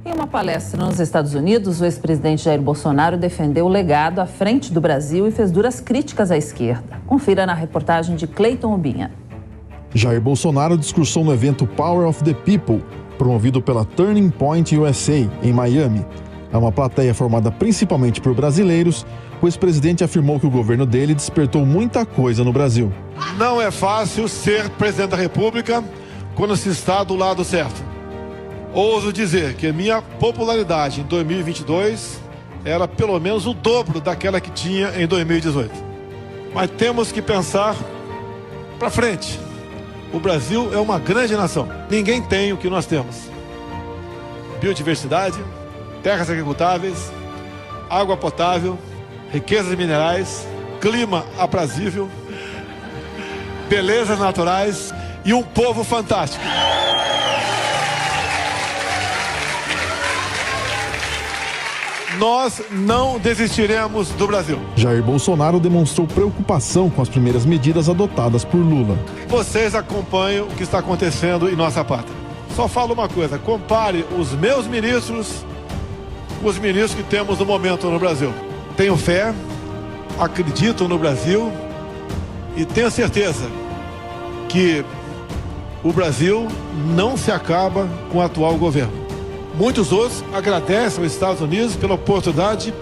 Em uma palestra nos Estados Unidos, o ex-presidente Jair Bolsonaro defendeu o legado à frente do Brasil e fez duras críticas à esquerda. Confira na reportagem de Cleiton Ubinha. Jair Bolsonaro discursou no evento Power of the People, promovido pela Turning Point USA, em Miami. É uma plateia formada principalmente por brasileiros. O ex-presidente afirmou que o governo dele despertou muita coisa no Brasil. Não é fácil ser presidente da República quando se está do lado certo. Ouso dizer que a minha popularidade em 2022 era pelo menos o dobro daquela que tinha em 2018. Mas temos que pensar para frente. O Brasil é uma grande nação. Ninguém tem o que nós temos. Biodiversidade, terras agricultáveis, água potável, riquezas minerais, clima aprazível, belezas naturais e um povo fantástico. Nós não desistiremos do Brasil. Jair Bolsonaro demonstrou preocupação com as primeiras medidas adotadas por Lula. Vocês acompanham o que está acontecendo em nossa pátria. Só falo uma coisa, compare os meus ministros com os ministros que temos no momento no Brasil. Tenho fé, acredito no Brasil e tenho certeza que o Brasil não se acaba com o atual governo. Muitos outros agradecem aos Estados Unidos pela oportunidade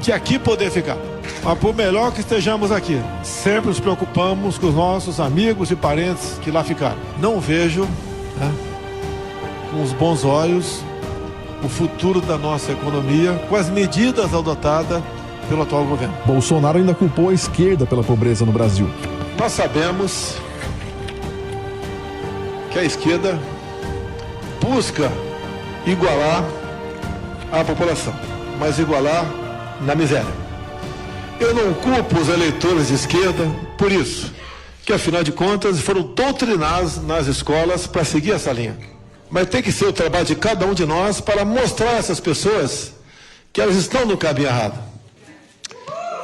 de aqui poder ficar. Mas por melhor que estejamos aqui, sempre nos preocupamos com os nossos amigos e parentes que lá ficaram. Não vejo com os bons olhos o futuro da nossa economia com as medidas adotadas pelo atual governo. Bolsonaro ainda culpou a esquerda pela pobreza no Brasil. Nós sabemos que a esquerda busca igualar a população, mas igualar na miséria. Eu não culpo os eleitores de esquerda por isso, que afinal de contas foram doutrinados nas escolas para seguir essa linha. Mas tem que ser o trabalho de cada um de nós para mostrar a essas pessoas que elas estão no caminho errado.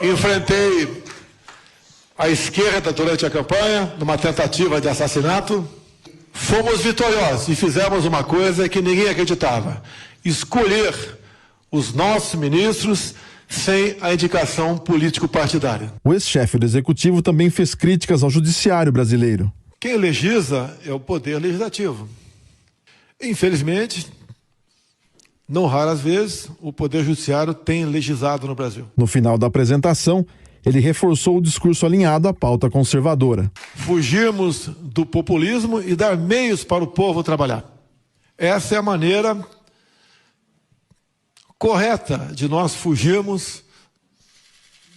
Enfrentei a esquerda durante a campanha, numa tentativa de assassinato. Fomos vitoriosos e fizemos uma coisa que ninguém acreditava: escolher os nossos ministros sem a indicação político-partidária. O ex-chefe do executivo também fez críticas ao judiciário brasileiro. Quem legisla é o poder legislativo. Infelizmente, não raras vezes, o poder judiciário tem legislado no Brasil. No final da apresentação, ele reforçou o discurso alinhado à pauta conservadora. Fugirmos do populismo e dar meios para o povo trabalhar. Essa é a maneira correta de nós fugirmos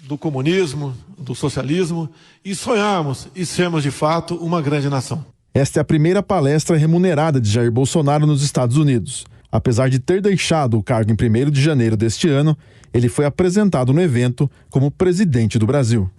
do comunismo, do socialismo e sonharmos e sermos de fato uma grande nação. Esta é a primeira palestra remunerada de Jair Bolsonaro nos Estados Unidos. Apesar de ter deixado o cargo em 1º de janeiro deste ano, ele foi apresentado no evento como presidente do Brasil.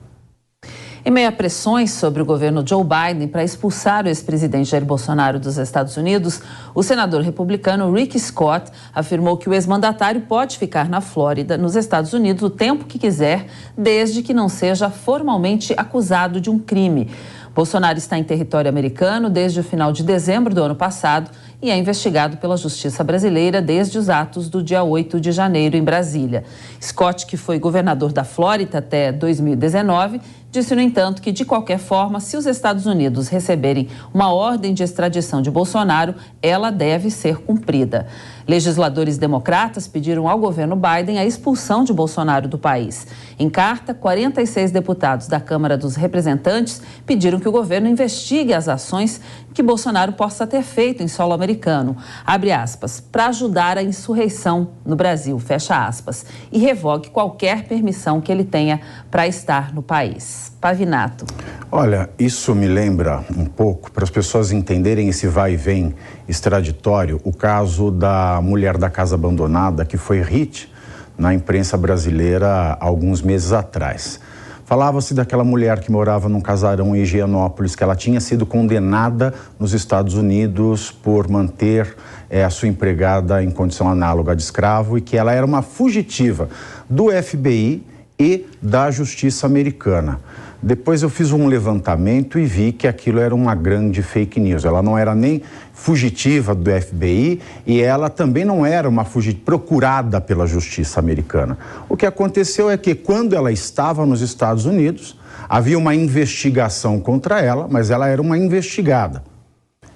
Em meio a pressões sobre o governo Joe Biden para expulsar o ex-presidente Jair Bolsonaro dos Estados Unidos, o senador republicano Rick Scott afirmou que o ex-mandatário pode ficar na Flórida, nos Estados Unidos, o tempo que quiser, desde que não seja formalmente acusado de um crime. Bolsonaro está em território americano desde o final de dezembro do ano passado e é investigado pela Justiça brasileira desde os atos do dia 8 de janeiro em Brasília. Scott, que foi governador da Flórida até 2019, disse, no entanto, que, de qualquer forma, se os Estados Unidos receberem uma ordem de extradição de Bolsonaro, ela deve ser cumprida. Legisladores democratas pediram ao governo Biden a expulsão de Bolsonaro do país. Em carta, 46 deputados da Câmara dos Representantes pediram que o governo investigue as ações que Bolsonaro possa ter feito em solo americano, abre aspas, para ajudar a insurreição no Brasil, fecha aspas, e revogue qualquer permissão que ele tenha para estar no país. Pavinato. Olha, isso me lembra um pouco, para as pessoas entenderem esse vai e vem extraditório, o caso da mulher da casa abandonada, que foi hit na imprensa brasileira há alguns meses atrás. Falava-se daquela mulher que morava num casarão em Higienópolis, que ela tinha sido condenada nos Estados Unidos por manter a sua empregada em condição análoga de escravo e que ela era uma fugitiva do FBI e da justiça americana. Depois eu fiz um levantamento e vi que aquilo era uma grande fake news. Ela não era nem fugitiva do FBI e ela também não era uma fugitiva procurada pela justiça americana. O que aconteceu é que quando ela estava nos Estados Unidos, havia uma investigação contra ela, mas ela era uma investigada.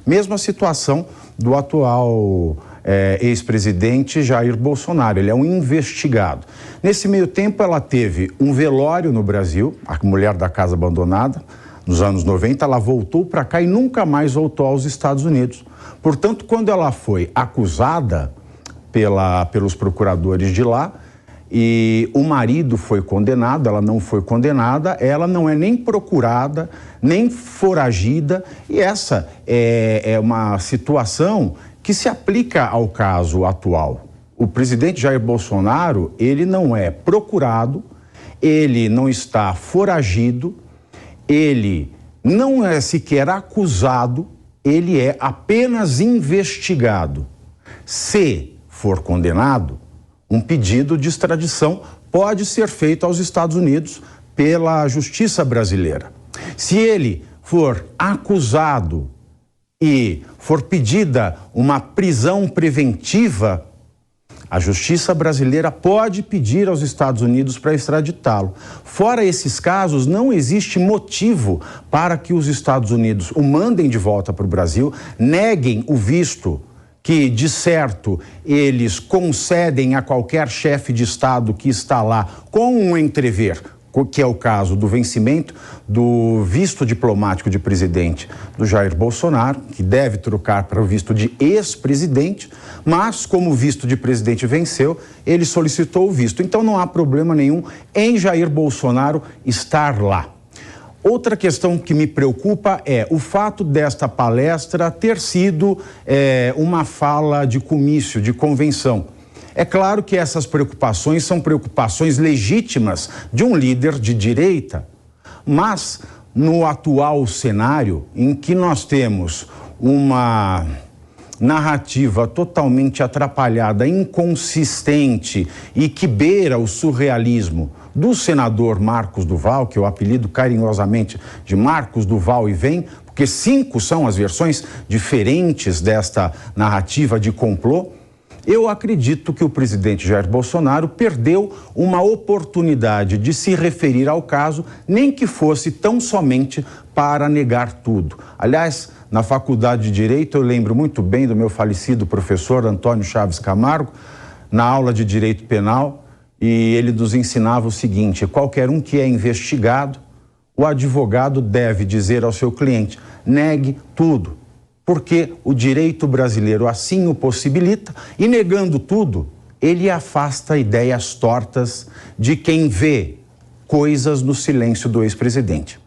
Mesma situação do atual ex-presidente Jair Bolsonaro, ele é um investigado. Nesse meio tempo ela teve um velório no Brasil, a mulher da casa abandonada, nos anos 90, ela voltou para cá e nunca mais voltou aos Estados Unidos. Portanto, quando ela foi acusada pelos procuradores de lá, e o marido foi condenado, ela não foi condenada, ela não é nem procurada, nem foragida, e essa é uma situação que se aplica ao caso atual. O presidente Jair Bolsonaro, ele não é procurado, ele não está foragido, ele não é sequer acusado, ele é apenas investigado. Se for condenado, um pedido de extradição pode ser feito aos Estados Unidos pela justiça brasileira. Se ele for acusado e for pedida uma prisão preventiva, a justiça brasileira pode pedir aos Estados Unidos para extraditá-lo. Fora esses casos, não existe motivo para que os Estados Unidos o mandem de volta para o Brasil, neguem o visto que, de certo, eles concedem a qualquer chefe de Estado que está lá com um entrever, que é o caso do vencimento do visto diplomático de presidente do Jair Bolsonaro, que deve trocar para o visto de ex-presidente, mas como o visto de presidente venceu, ele solicitou o visto. Então não há problema nenhum em Jair Bolsonaro estar lá. Outra questão que me preocupa é o fato desta palestra ter sido uma fala de comício, de convenção. É claro que essas preocupações são preocupações legítimas de um líder de direita, mas no atual cenário em que nós temos uma narrativa totalmente atrapalhada, inconsistente e que beira o surrealismo do senador Marcos Duval, que eu apelido carinhosamente de Marcos Duval e vem, porque 5 são as versões diferentes desta narrativa de complô, eu acredito que o presidente Jair Bolsonaro perdeu uma oportunidade de se referir ao caso, nem que fosse tão somente para negar tudo. Aliás, na Faculdade de Direito, eu lembro muito bem do meu falecido professor Antônio Chaves Camargo, na aula de Direito Penal, e ele nos ensinava o seguinte: qualquer um que é investigado, o advogado deve dizer ao seu cliente, negue tudo, porque o direito brasileiro assim o possibilita, e negando tudo, ele afasta ideias tortas de quem vê coisas no silêncio do ex-presidente.